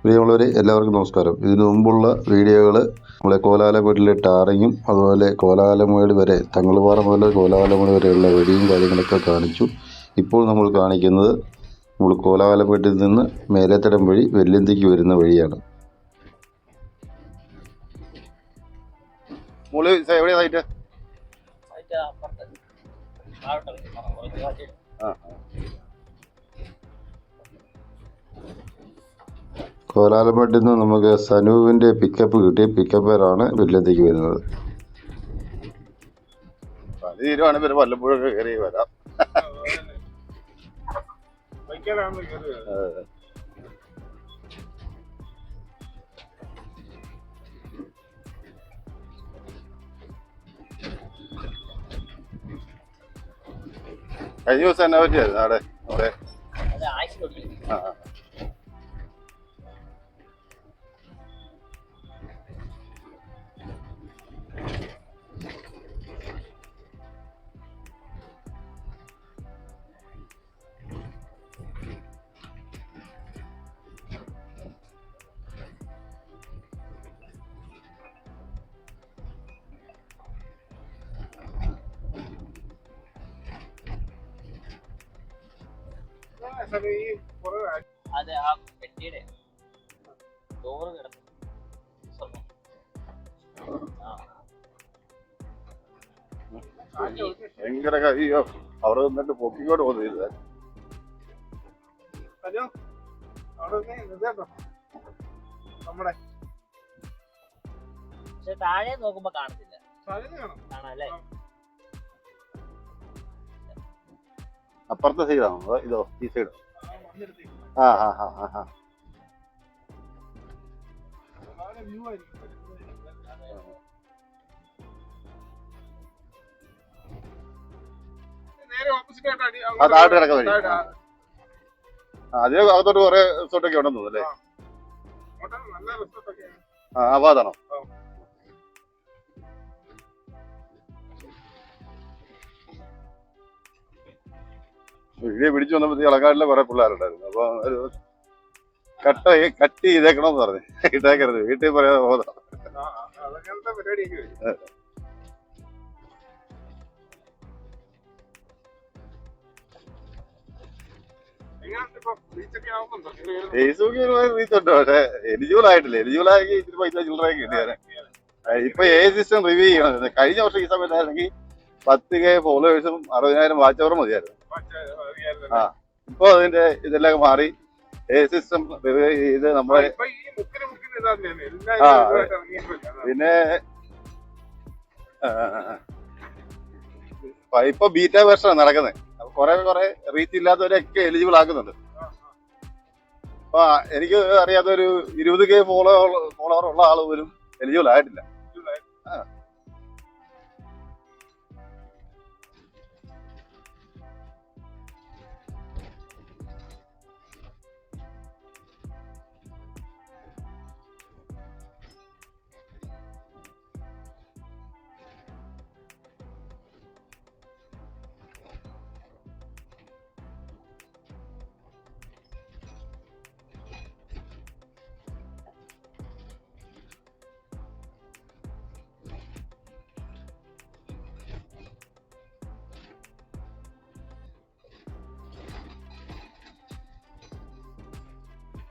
പ്രിയമുള്ളവരെ, എല്ലാവർക്കും നമസ്കാരം. ഇതിനു മുമ്പുള്ള വീഡിയോകൾ നമ്മളെ കോലാലമേടിലെ ടാറിങ്ങും അതുപോലെ കോലാലമേട് വരെ തങ്ങളുപാറ മുതൽ കോലാലമേട് വരെയുള്ള വഴിയും കാര്യങ്ങളൊക്കെ കാണിച്ചു. ഇപ്പോൾ നമ്മൾ കാണിക്കുന്നത് നമ്മൾ കോലാലമേട്ടിൽ നിന്ന് മേലേത്തടം വഴി വെല്ലുന്തിക്ക് വരുന്ന വഴിയാണ്. കോലാലമേട്ടിൽ നിന്ന് നമുക്ക് സനൂവിൻ്റെ പിക്കപ്പ് കിട്ടി. പിക്കപ്പേറാണ് വെല്ലുന്തിക്ക് വരുന്നത്. വല്ലപ്പോഴൊക്കെ കയറി വരാം. കഴിഞ്ഞ ദിവസം എന്നാ പറ്റിയായിരുന്നു അവിടെ അവിടെ അതെ, ആ പെട്ടിയുടെ ഡോറ് കിടക്കും. ഭയങ്കര അയ്യോ അവിടെ നിന്നിട്ട് പൊക്കിക്കോട്ട് പോകുന്നത്. പക്ഷെ താഴെ നോക്കുമ്പോ കാണത്തില്ല. കാണാല്ലേ? അപ്പുറത്തെ സൈഡാണോ ഇതോ ഈ സൈഡോ? ആ ഹാ ഹാ ഹാ ഹാ താഴോട്ട് കിടക്കാൻ വഴി. അതിന് അകത്തോട്ട് കുറെ റിസോർട്ടൊക്കെ ഉണ്ടെന്ന് തോന്നുന്നു അല്ലേ? ആ ഭാഗത്താണോ? വീഡിയോ പിടിച്ചു വന്നപ്പോഴത്തേക്ക് ഇളക്കാട്ടിലെ കുറെ പിള്ളേരുണ്ടായിരുന്നു. അപ്പൊ ഒരു കട്ട് ചെയ്തേക്കണമെന്ന് പറഞ്ഞു. ഇട്ടേക്കരുത്, വീട്ടിൽ പറയാതെ പോകുന്ന ഫേസ്ബുക്കിൽ റീച്ചുണ്ട്. പക്ഷെ എലിജിബിൾ ആയിട്ടില്ല. എലിജിബിൾ ആക്കി ഇച്ചിരി പൈസ ചില്ലറയൊക്കെ കിട്ടിയാൽ ഇപ്പൊ സിസ്റ്റം റിവ്യൂ ചെയ്യണം. കഴിഞ്ഞ വർഷം ഈ സമയത്തായിരുന്നെങ്കിൽ 10K ഫോളോവേഴ്സും 60,000 വാച്ച് അവറും മതിയായിരുന്നു. ആ ഇപ്പൊ അതിന്റെ ഇതെല്ലാം മാറി സിസ്റ്റം റിവ്യൂ ചെയ്ത് നമ്മളെ പിന്നെ ഇപ്പൊ ബീറ്റ വേർഷനാണ് നടക്കുന്നത്. കുറെ റീച്ച് ഇല്ലാത്തവരൊക്കെ എലിജിബിൾ ആക്കുന്നുണ്ട്. അപ്പൊ എനിക്ക് അറിയാത്തൊരു 20K ഫോളോവർ ഉള്ള ആള് പോലും എലിജിബിൾ ആയിട്ടില്ല.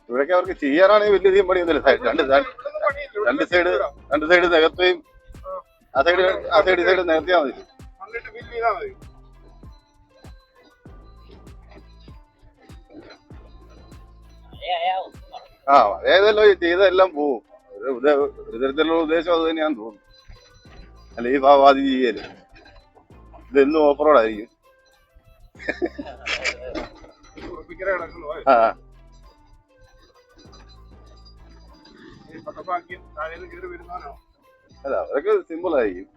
ഇവിടൊക്കെ അവർക്ക് ചെയ്യാനാണെങ്കിൽ വലിയധികം പണിയൊന്നുമില്ല. രണ്ട് സൈഡ് നികത്തുകയും ആ സൈഡ് നികത്തിയാൽ മതി. ആ അതേതല്ലോ ചെയ്തെല്ലാം പോവും. ഒരു തരത്തിലുള്ള ഉദ്ദേശം അത് തന്നെയാന്ന് തോന്നുന്നു. അല്ല ഈ ഭാവാദി ചെയ്യല് ഇതെന്നും ഓഫ് റോഡായിരിക്കും. ആ അല്ല അവരൊക്കെ സിമ്പിൾ ആയിരിക്കും.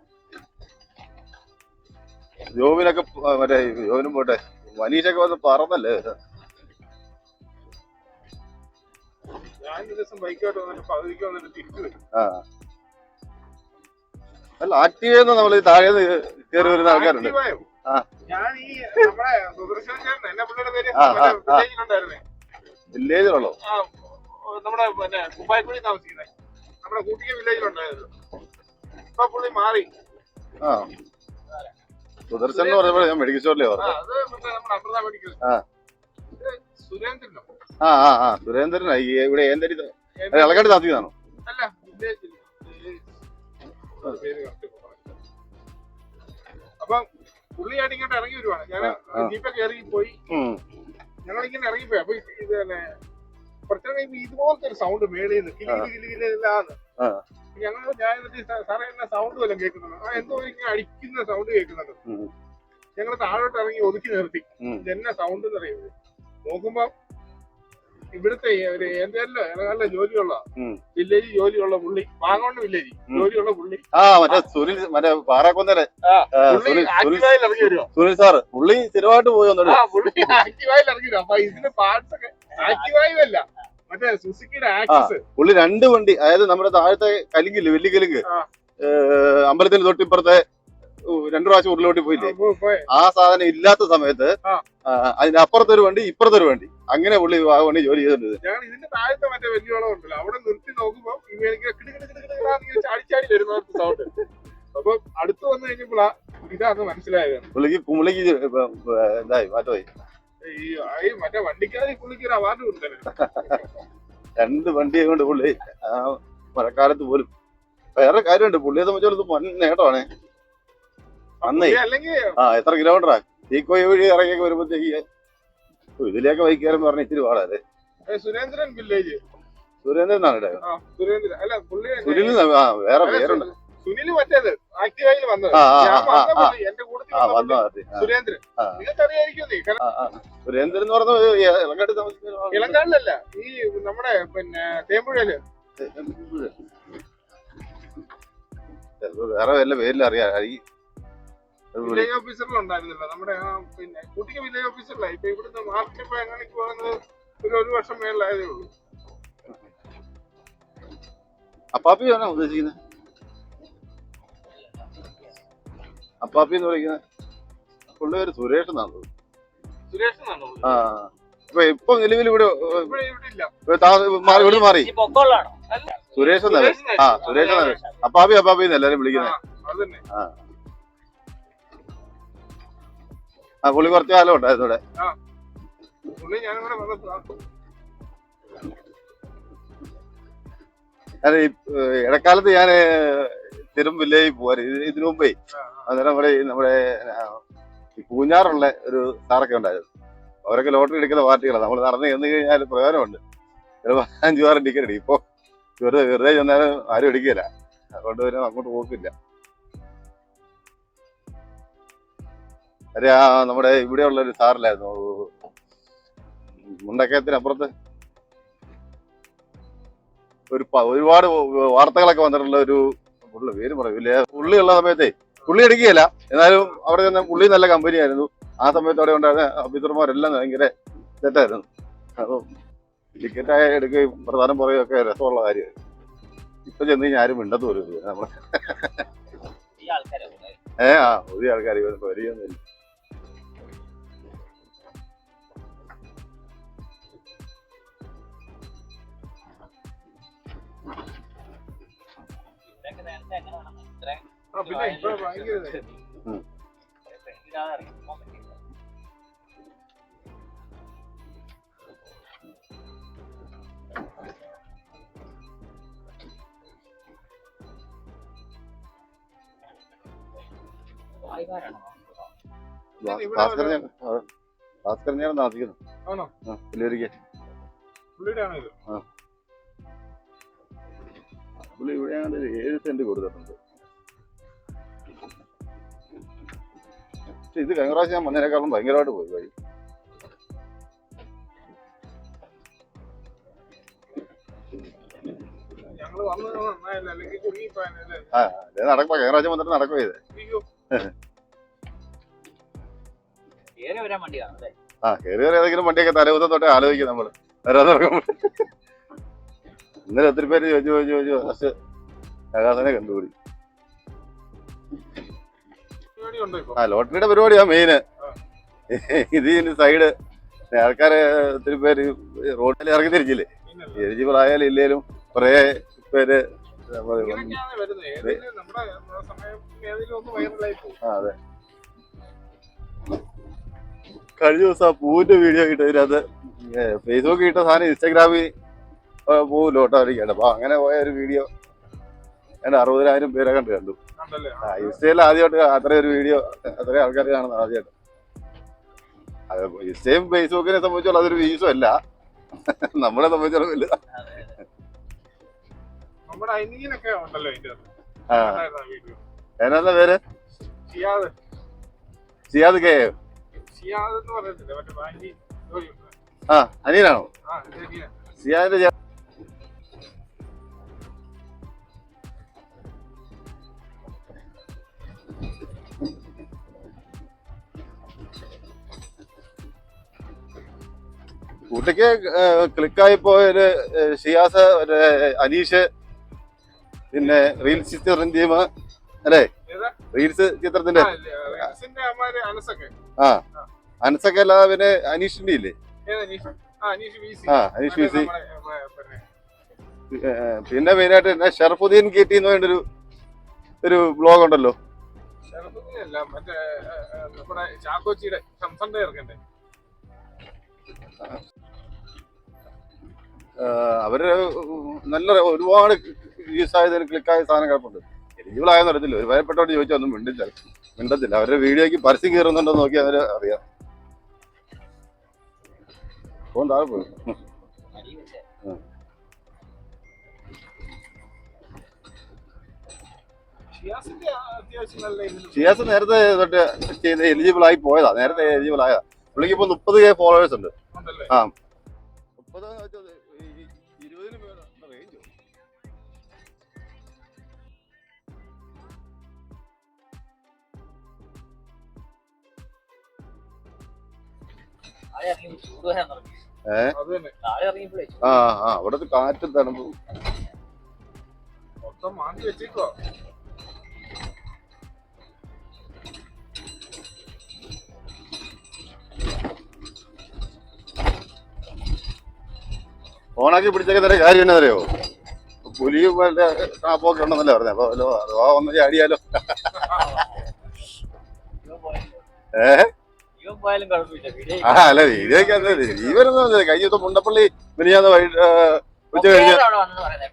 ജോബിനൊക്കെ മറ്റേ ജോബിനും പോട്ടെ, മനീഷൊക്കെ വന്ന് പറന്നല്ലേ. അല്ല ആക്റ്റീവ് നമ്മൾ താഴെ കയറി വരുന്ന ആൾക്കാരുണ്ട്. വില്ലേജിലുള്ളോ? നമ്മുടെ പിന്നെ കുപ്പായക്കുഴി താമസിക്കുന്നത്. നമ്മുടെ കൂട്ടിയ വില്ലേജിലുണ്ടായിരുന്നു. ഇപ്പൊ പുള്ളി മാറി. ആ സുദർശൻ എന്ന് പറഞ്ഞപ്പോൾ ഞാൻ മെഡിക്കൽ സ്റ്റോറിലേ പറഞ്ഞു. അത് മറ്റേ നമ്മുടെ അമൃത മെഡിക്കൽ. സുരേന്ദ്രനോ? സുരേന്ദ്രനാ ഇവിടെ ഏന്തരി ഇളകാട് താമസിക്കുന്നതാണോ? അല്ല, വില്ലേജിൽ. അപ്പൊ പുള്ളിയായിട്ട് ഇങ്ങോട്ട് ഇറങ്ങി വരുവാണ്. ഞാൻ ജീപ്പൊക്കെ ഇറങ്ങി പോയി. ഞങ്ങളിങ്ങനെ ഇറങ്ങിപ്പോയി. അപ്പൊ ഇത് തന്നെ കുറച്ചു കഴിയുമ്പോ ഇതുപോലത്തെ ഒരു സൗണ്ട് മേളിന്ന് കിലികിലില്ലാന്ന്. ഞാൻ സാറേ എന്നെ സൗണ്ട് വല്ലതും കേൾക്കുന്നുണ്ട്. എന്തോ ഇങ്ങനെ അടിക്കുന്ന സൗണ്ട് കേൾക്കുന്നുണ്ട്. ഞങ്ങൾ താഴോട്ട് ഇറങ്ങി ഒതുക്കി നിർത്തി. ഇതെന്നെ സൗണ്ട് എന്ന് പറയുന്നത് നോക്കുമ്പോ ഇവിടുത്തെ ഒരു ഏന്തല്ലോ ഇളകാല ജോലിയുള്ള വില്ലേജ് ജോലിയുള്ള പുള്ളി, വാഗോണ്ട് വില്ലേജ് ജോലിയുള്ള പുള്ളി. മറ്റേ പാറാക്കൊന്നേരെ ആക്റ്റീവായിൽ ഇറങ്ങി വരുമോ സുനിൽ സാറ് പുള്ളി സ്ഥിരമായിട്ട് പോയി വന്നോളൂ. പുള്ളി ആക്റ്റീവായിൽ ഇറങ്ങി വരും. അപ്പൊ ഇതിന്റെ പാർട്സ് ഒക്കെ ആക്റ്റീവായല്ല, മറ്റേ സുസുക്കിയുടെ ആക്സസ്. പുള്ളി 2 വണ്ടി, അതായത് നമ്മുടെ താഴത്തെ കലിങ്കില് വലിയ കലിങ്ക് അമ്പലത്തിന് തൊട്ടിപ്പുറത്തെ 2 പ്രാവശ്യം ഉരുളോട്ടി പോയില്ലേ, ആ സാധനം ഇല്ലാത്ത സമയത്ത് അതിന്റെ അപ്പുറത്തൊരു വണ്ടി ഇപ്പുറത്തൊരു വണ്ടി, അങ്ങനെ പുള്ളി വണ്ടി ജോലി ചെയ്തോണ്ടിരുന്നത്. ഞങ്ങൾ ഇതിന്റെ താഴത്തെ മറ്റേ വലിയ വളം ഉണ്ടല്ലോ, അവിടെ നിർത്തി നോക്കുമ്പോ ചാടി വരുന്ന സൗണ്ട്. അപ്പൊ അടുത്ത് വന്നു കഴിഞ്ഞപ്പോഴാ ഇതാന്ന് മനസ്സിലായത്. പുള്ളിക്ക് എന്തായി മാറ്റമായി. ഈ മറ്റേ വണ്ടിക്കാരി പുള്ളിക്ക് ഒരു അവാർഡ് കൊടുത്തല്ലേ. 2 വണ്ടിയെ കൊണ്ട് പുള്ളി മഴക്കാലത്ത് പോലും. വേറെ കാര്യമുണ്ട്, പുള്ളിയെ സംബന്ധിച്ചോളം വൻ നേട്ടമാണ്. അന്നേ എത്ര കിലോമീറ്ററാ തീക്കോയി വഴി ഇറങ്ങിയൊക്കെ വരുമ്പോഴത്തേക്ക് ഇതിലേക്ക് വൈകാരം പറഞ്ഞ ഇച്ചിരി പാടാതെ. സുരേന്ദ്രൻ വില്ലേജ്. സുരേന്ദ്രനാണ് ഇവിടെ. സുരേന്ദ്രൻ അല്ല പുള്ളി സുനിൽ, വേറെ പേരുണ്ട്. സുനിൽ മറ്റേത് ആക്റ്റീവായി വന്നത് എന്റെ കൂട്ടത്തിൽ സുരേന്ദ്രൻ. നിങ്ങൾക്കറിയായിരിക്കും. സുരേന്ദ്രൻ എന്ന് പറഞ്ഞ ഇളങ്കാട് താമസിക്കുന്ന. ഇളങ്കാടിലല്ല, ഈ നമ്മുടെ പിന്നെ തേമ്പുഴയില് വേറെ വല്ല പേരിൽ അറിയാം. വില്ലേജ് ഓഫീസറിലുണ്ടായിരുന്നല്ലോ നമ്മുടെ പിന്നെ കുട്ടിക്ക് വില്ലേജ് ഓഫീസറിലാ. ഇപ്പൊ ഇവിടുന്ന് മാർക്കറ്റ് ഇപ്പൊ എങ്ങനെ പോകുന്നത് ഒരു വർഷം മേളിലായതേ ഉള്ളൂ. അപ്പാപ്പിയാണോ ഉദ്ദേശിക്കുന്നത്? അപ്പാപ്പി എന്ന് വിളിക്കുന്നത് പുള്ളി ഒരു സുരേഷ് എന്നാണ്. സുരേഷ് എന്നാണോ? ഇപ്പൊ നിലവിൽ ഇവിടെ ഇവിടുന്ന് മാറി സുരേഷ് എന്നല്ലേ? സുരേഷ് എന്നാണ്. അപ്പാപ്പി എന്ന് എല്ലാരും വിളിക്കുന്നത്. പുള്ളി കുറച്ചു കാലം ഉണ്ടായിരുന്നു ഇവിടെ. ഇടക്കാലത്ത് ഞാൻ സ്ഥിരം വില്ലേജിൽ പോവാറ്. ഇതിനു മുമ്പേ അന്നേരം നമ്മുടെ പൂഞ്ഞാറുള്ള ഒരു സാറൊക്കെ ഉണ്ടായിരുന്നു. അവരൊക്കെ ലോട്ടറി എടുക്കുന്ന പാർട്ടികളാണ്. നമ്മൾ നടന്നു ചെന്ന് കഴിഞ്ഞാൽ പ്രയോജനമുണ്ട്. 5-6 ടിക്കറ്റ് എടുക്കും. ഇപ്പൊ വെറുതെ ചെന്നാലും ആരും എടുക്കില്ല. അതുകൊണ്ട് പിന്നെ അങ്ങോട്ട് പോക്കില്ല. നമ്മുടെ ഇവിടെയുള്ള ഒരു സാറിലായിരുന്നു, മുണ്ടക്കയത്തിനപ്പുറത്ത് ഒരുപാട് വാർത്തകളൊക്കെ വന്നിട്ടുള്ള ഒരു പുള്ളി, പേര് പറയൂലേ. പുള്ളിയുള്ള സമയത്തേ പുള്ളി എടുക്കുകയില്ല. എന്നാലും അവിടെ തന്നെ പുള്ളി നല്ല കമ്പനിയായിരുന്നു. ആ സമയത്ത് അവിടെ ഉണ്ടായിരുന്ന ഓഫീസർമാരെല്ലാം ഭയങ്കര തെറ്റായിരുന്നു. അപ്പം ടിക്കറ്റായ എടുക്കുകയും പ്രധാനം പറയുകയും ഒക്കെ രസമുള്ള കാര്യമായിരുന്നു. ഇപ്പൊ ചെന്ന് കഴിഞ്ഞാൽ ആരും മിണ്ടത്ത് പോലും നമ്മളെ പുതിയ ആൾക്കാർ പരിചയമൊന്നുമില്ല. പിന്നെ ഇപ്പൊ ഭയങ്കര ഭാസ്കരനെയാണ് താമസിക്കുന്നത്. ആണോ? പുള്ളിയുടെ ആണോ ഇത്? പുള്ളി ഇവിടെ 7 സെന്റ് കൊടുത്തിട്ടുണ്ട്. പക്ഷെ ഇത് കഴിഞ്ഞ പ്രാവശ്യം ഞാൻ വന്നതിനേക്കാളും ഭയങ്കരമായിട്ട് പോയി വഴി. നടക്കുമ്പോ കഴിഞ്ഞ പ്രാവശ്യം വന്നിട്ട് നടക്കുക ചെയ്തേ. കയറി ഏതെങ്കിലും വണ്ടിയൊക്കെ തലേദിവസം തൊട്ടേ ആലോചിക്കും നമ്മള് വരാതെ നടക്കുമ്പോ. ഇന്നലെ ഒത്തിരി പേര് ചോദിച്ചു ഫസ്റ്റ് ആകാശനെ കണ്ടുപിടി. ലോട്ടറിയുടെ പരിപാടിയാ മെയിന്. ഇതിന് സൈഡ് ആൾക്കാരെ ഒത്തിരി പേര് റോഡിൽ ഇറങ്ങി തിരിച്ചില്ലേ, എലിജിബിൾ ആയാലും ഇല്ലേലും കുറെ പേര് ഇങ്ങനെയൊക്കെയാണ് വരുന്നത്. ഏതെങ്കിലും നമ്മുടെ സമയം ഏതെങ്കിലും ഒന്ന് വൈറലായി പോകും. അതെ. കഴിഞ്ഞ ദിവസം ആ പൂവിന്റെ വീഡിയോ കിട്ടതിനകത്ത് ഫേസ്ബുക്ക് കിട്ട സാധനം ഇൻസ്റ്റാഗ്രാമിൽ പോകില്ല ഓട്ടോമാറ്റിക്കാണ്. അപ്പൊ അങ്ങനെ പോയ ഒരു വീഡിയോ ഞാൻ 60,000 പേരെ കണ്ടു. ഇൻസ്റ്റയിൽ ആദ്യമായിട്ട് അത്രയും ഒരു വീഡിയോ അത്രയും ആൾക്കാർ കാണുന്നത് ആദ്യമായിട്ട്. അത് ഇൻസ്റ്റയും ഫേസ്ബുക്കിനെ സംബന്ധിച്ചോളം അതൊരു വ്യൂസും അല്ല, നമ്മളെ സംബന്ധിച്ചോളം ഇല്ല. നമ്മുടെ അനിയനൊക്കെ ഉണ്ടല്ലോ എന്നാ പേര്? ഷിയാദ് കെ. ആ അനിയനാണോ? ഷിയാദിന്റെ കുട്ടിക്ക് ക്ലിക്കായി പോയൊരു ഷിയാസ്, അനീഷ്, പിന്നെ റീൽസ് ചിത്രം ടീം അല്ലേ? റീൽസ് ചിത്രത്തിന്റെ ആ അനസൊക്കെ അല്ലാതെ പിന്നെ അനീഷിന്റെ ഇല്ലേ? Aneesh V C. പിന്നെ മെയിനായിട്ട് ഷറഫുദ്ദീൻ കെട്ടി എന്ന് വേണ്ടൊരു ബ്ലോഗ് ഉണ്ടല്ലോ. അവര് നല്ല ഒരുപാട് യൂസ് ആയതിന് ക്ലിക്കായ സാധനം കിടപ്പുണ്ട്. എലിജിബിൾ ആയെന്ന് അറിയത്തില്ല. ഒരു ഭയപ്പെട്ടോണ്ട് ചോദിച്ചാൽ ഒന്നും മിണ്ടത്തില്ല. അവരുടെ വീഡിയോക്ക് പരസ്യം കയറുന്നുണ്ടോ നോക്കി അവര് അറിയാം. ഫോൺ താഴെ പോയി. ഷിയാസ് നേരത്തെ തൊട്ട് ചെയ്ത് എലിജിബിൾ ആയി പോയതാ. നേരത്തെ എലിജിബിൾ ആയതാ. പുള്ളിക്ക് ഇപ്പൊ 30K ഫോളോവേഴ്സ് ഉണ്ട്. ആ 30 20 റേഞ്ചോ. അവിടത്തെ കാറ്റും തണുപ്പും മൊത്തം മാറ്റി വെച്ചേക്കോ. ഫോണാക്കി പിടിച്ചേക്കുന്ന കാര്യം എന്നാ അറിയോ? പുലിയും ടാപ്പൊക്കെ ഉണ്ടെന്നല്ലേ പറഞ്ഞത്. അപ്പൊ അഥവാ ഒന്ന് ചാടിയാലോ. അല്ല വീഡിയോക്ക് ജീവനൊന്നും കഴിഞ്ഞ ദിവസം മുണ്ടപ്പള്ളി മിനിഞ്ഞാന്ന് ഉച്ച കഴിഞ്ഞ്.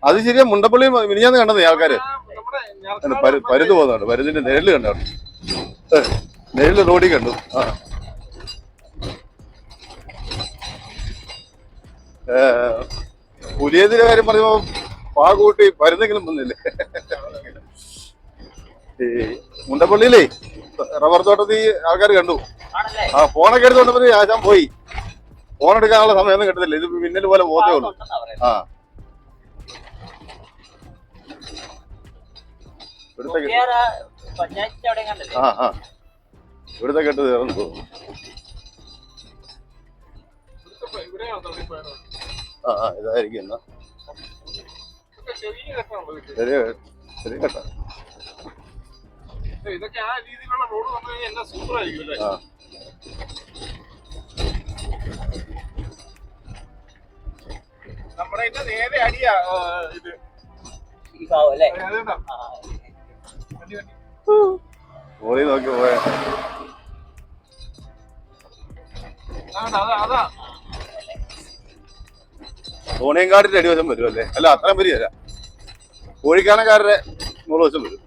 അത് ശരിയാ, മുണ്ടപ്പള്ളി മിനിഞ്ഞാന്ന് കണ്ടത് ആൾക്കാര് പരുന്ന് പോകുന്നുണ്ട്. പരുന്നിന്റെ നിഴല് കണ്ടു, നിഴല് റോഡിൽ കണ്ടു. പുതിയതിന്റെ കാര്യം പറയുമ്പോ പാകൂട്ടി പരുന്നെങ്കിലും വന്നില്ലേ. ഈ മുണ്ടപ്പള്ളിയിലേ റബ്ബർ തോട്ടത്തിൽ ആൾക്കാർ കണ്ടു. ആ ഫോണൊക്കെ എടുത്തോണ്ടപ്പോ ആശാൻ പോയി. ഫോൺ എടുക്കാനുള്ള സമയമൊന്നും കിട്ടത്തില്ല. ഇത് മിന്നൽ പോലെ പോത്തേ ഉള്ളൂ. ആ ഇവിടുത്തെ കെട്ട് തീർന്നു തോന്നുന്നു. ഇതായിരിക്കും എന്നാ ചെറിയ കെട്ടാ. ഇതൊക്കെ ആ രീതിയിലുള്ള റോഡ് വന്നു കഴിഞ്ഞാൽ എല്ലാം സൂപ്പർ ആയിരിക്കും അല്ലേ? നമ്മുടെ ഇതിന്റെ നേരെ അടിയാ ഇത്. പോയി നോക്കി പോയ അതാ തോണിയങ്കാടിന്റെ അടിവശം വരും അല്ലേ? അല്ല അത്രയും വരികയല്ല, കോഴിക്കാനക്കാരുടെ 100 വശം വരും.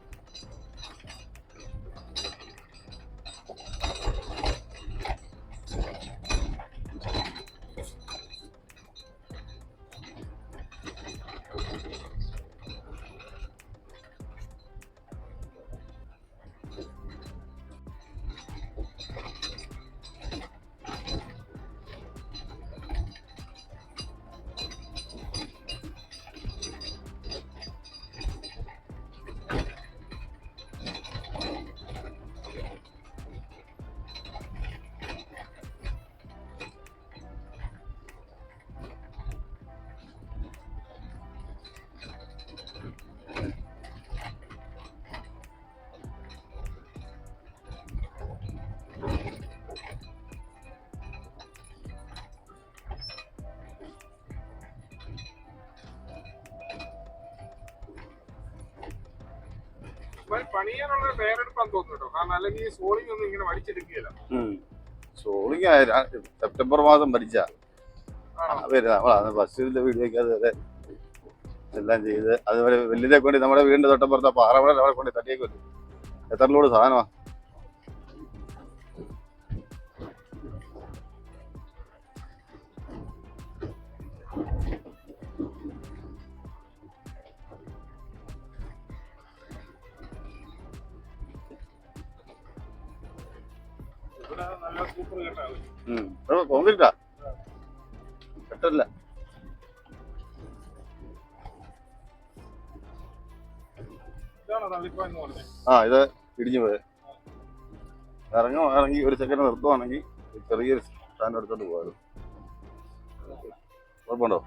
പണിയാനുള്ള തയ്യാറെടുപ്പാന്ന് തോന്നുന്നു കേട്ടോ. കാരണം അല്ലെങ്കിൽ ഈ സോളിംഗ് ഒന്നും ഇങ്ങനെ വലിച്ചെടുക്കുകയില്ല. സോളിങ് സെപ്റ്റംബർ മാസം ഭരിച്ച ബസ്സിന്റെ വീഡിയോക്ക് അതുവരെ എല്ലാം ചെയ്ത് അതുപോലെ വലിയതെ കൊണ്ട് നമ്മുടെ വീടിന്റെ തൊട്ടപ്പുറത്തെ പാറമട അവിടെ കൊണ്ട് തട്ടിയേക്കുമല്ലോ. എത്ര ലോഡ് സാധനമാ. ഇവിടെ നല്ല സൂപ്പർ കേട്ടാണ്. കോൺക്രീറ്റാ കെട്ടല്ല. ഇതാണോ തള്ളിപ്പോ എന്ന് പറഞ്ഞത്? ഇത് ഇടിഞ്ഞു പോയത്. ഇറങ്ങി ഒരു സെക്കൻഡ് നിർത്തുവാണെങ്കിൽ ചെറിയൊരു സ്റ്റാൻഡ് എടുത്തോണ്ട് പോകാറ്. കുഴപ്പമുണ്ടോ?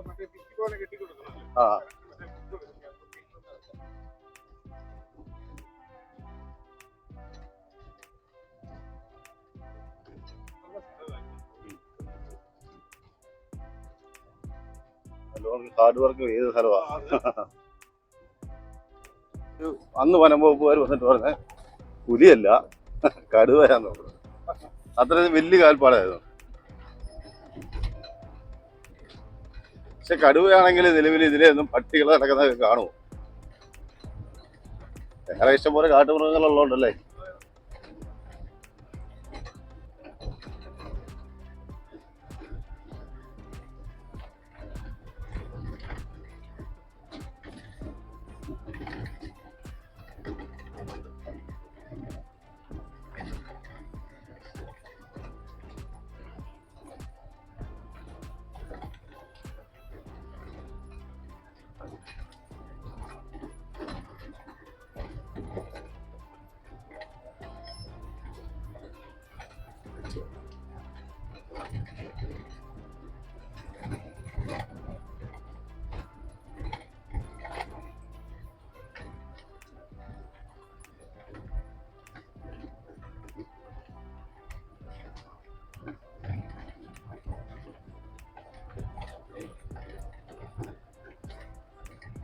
മറ്റേ പിറ്റി പോലെ കെട്ടിക്കൊടുക്കണം. ഹാർഡ് വർക്ക് ചെയ്ത സ്ഥലമാണ്. അന്ന് വനംവകുപ്പുകാർ വന്നിട്ട് പറഞ്ഞ പുലിയല്ല കടുവയാന്ന് പറഞ്ഞു. അത്രയും വലിയ കാൽപ്പാടായിരുന്നു. പക്ഷെ കടുവയാണെങ്കിൽ നിലവിൽ ഇതിലെയൊന്നും പട്ടികൾ നടക്കുന്നത് കാണുമോ? വേറെ ഇഷ്ടംപോലെ കാട്ടുമൃഗങ്ങളുള്ളതുകൊണ്ടല്ലേ.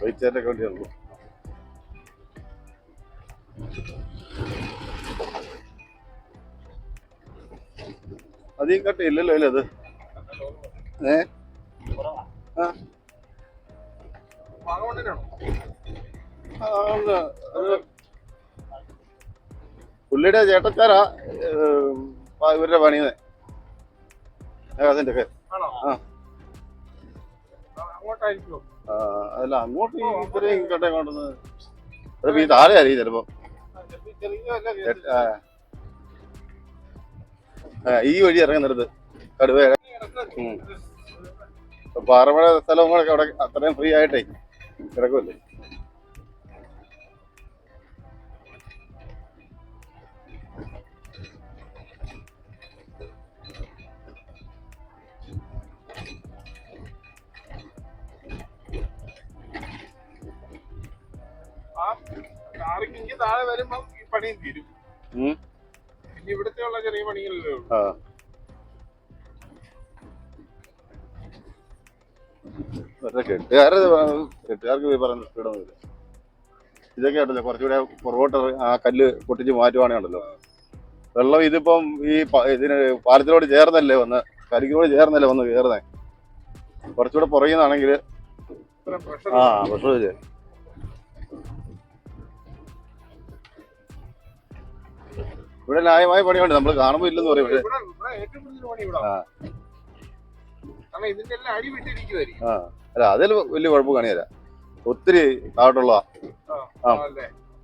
വൈച്ചേരൊക്കെ വേണ്ടിയുള്ളൂ. അധികം കട്ടിയില്ലല്ലോ അല്ലേ അത്? പുള്ളിയുടെ ചേട്ടച്ചാരാ ഇവരുടെ പണിയുന്നത്. അതിന്റെ ഒക്കെ അല്ല അങ്ങോട്ട് ഇത്രയും കട്ട കൊണ്ടുവന്നത് ഈ താഴെ അറിയും ചിലപ്പോ. ഈ വഴി ഇറങ്ങുന്നിടത്ത് കടുവ പാറമഴ സ്ഥലങ്ങളൊക്കെ അവിടെ അത്രയും ഫ്രീ ആയിട്ടേ കിടക്കുമല്ലേ. ഇങ്ങനെ താഴെ വരുമ്പോ ഈ പണിയും തീരും. പിന്നെ ഇവിടുത്തെ ഉള്ള ചെറിയ പണികളിലേ ഉള്ളൂ. കെട്ടുകാർക്ക് പോയി പറയുന്ന സ്പീഡൊന്നുമില്ല. ഇതൊക്കെ ഉണ്ടല്ലോ കുറച്ചുകൂടെ പുറകോട്ട് ആ കല്ല് പൊട്ടിച്ച് മാറ്റുവാണെങ്കിൽ ഉണ്ടല്ലോ വെള്ളം. ഇതിപ്പം ഈ ഇതിന് പാലത്തിനോട് ചേർന്നല്ലേ വന്ന് കരിക്കിനോട് ചേർന്നല്ലേ വന്ന് കയറുന്നേ. കുറച്ചുകൂടെ പുറയുന്നാണെങ്കിൽ പ്രശ്നമില്ല. ഇവിടെ ന്യായമായ പണിയുണ്ട്, നമ്മൾ കാണുമ്പോൾ ഇല്ലെന്ന് പറയും. പക്ഷേ ഇവിടെ ഏറ്റവും കൂടുതൽ പണി ഇവിടെ. കാരണം ഇതിന്റെ എല്ലാം അടി വിട്ടിരിക്കുമായിരിക്കും. അല്ല അതിൽ വലിയ കുഴപ്പം കാണിയല്ല, ഒത്തിരി താഴോട്ടുള്ള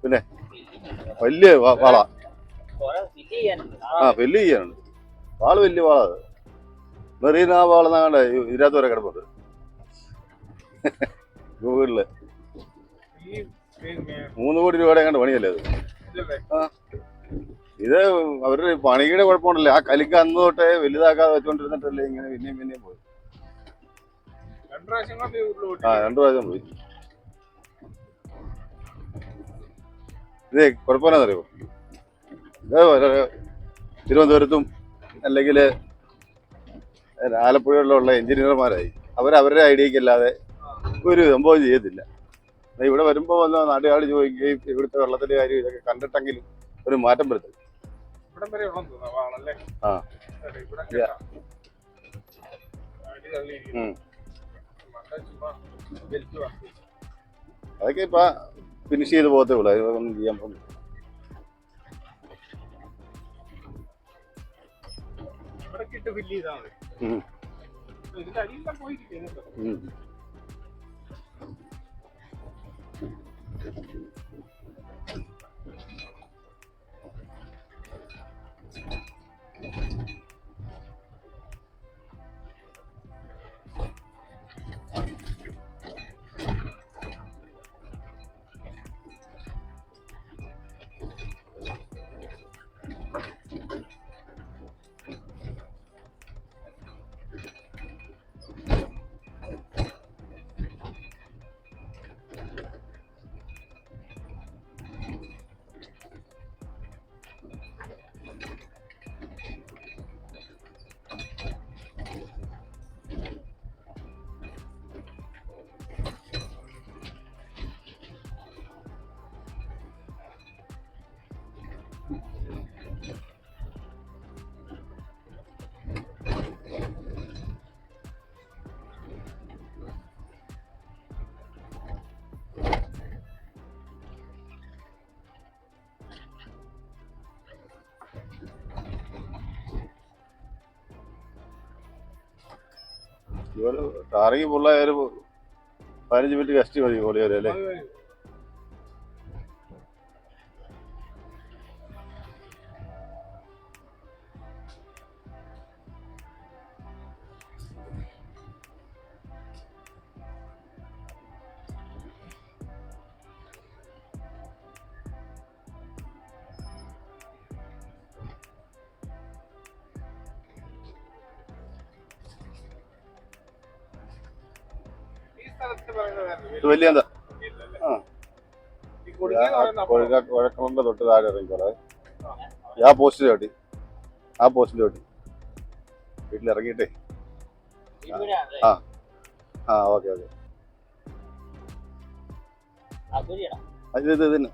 പിന്നെ വലിയ വാള. ഫില്ല് ചെയ്യാനുണ്ട്. വാള് വലിയ വാള. അത് മെറീന വാളെന്നാണ്ട് ഇതിനകത്ത് വരെ കിടപ്പുണ്ട് ഗൂഗിളില്. 3 കോടി രൂപയുടെ കണ്ട് പണിയല്ലേ അത്. ഇത് അവരുടെ പണിയുടെ കുഴപ്പമുണ്ടല്ലേ, ആ കലിക്ക് അന്ന് തൊട്ടേ വലുതാക്കാതെ വെച്ചോണ്ടിരുന്നിട്ടല്ലേ ഇങ്ങനെ പിന്നെയും പോയി. 2 പ്രാവശ്യം പോയി. ഇതേ കുഴപ്പമില്ലെന്നറിയോ, ഇത് തിരുവനന്തപുരത്തും അല്ലെങ്കിൽ ആലപ്പുഴയിലുള്ള എഞ്ചിനീയർമാരായി അവരവരുടെ ഐഡിയക്ക് അല്ലാതെ ഒരു സംഭവം ചെയ്യത്തില്ല. ഇവിടെ വരുമ്പോൾ വന്ന് നാട്ടുകാർ ചോദിക്കുകയും ഇവിടുത്തെ വെള്ളത്തിന്റെ കാര്യം ഇതൊക്കെ കണ്ടിട്ടെങ്കിലും ഒരു മാറ്റം വരുത്തും. അതൊക്കെ ഇപ്പൊ ഫിനിഷ് ചെയ്ത് പോകത്തേ ഉള്ളൂ, അതൊന്നും ചെയ്യാൻ പോകുന്നു. ടാറിങ് ഫുള്ളായ ഒരു 15 മിനിറ്റ് കഷ്ടി മതി കോളി വരെ അല്ലേ. ഇത് വലിയ എന്താ കുഴക്കണന്റെ തൊട്ട് താഴെ ഇറങ്ങിക്കോളെ. ആ പോസ്റ്റിൽ ചവിട്ടി, ആ പോസ്റ്റിൽ ചവിട്ടി വീട്ടിലിറങ്ങിയിട്ടേ. ഓക്കെ ഇത് തന്നെ.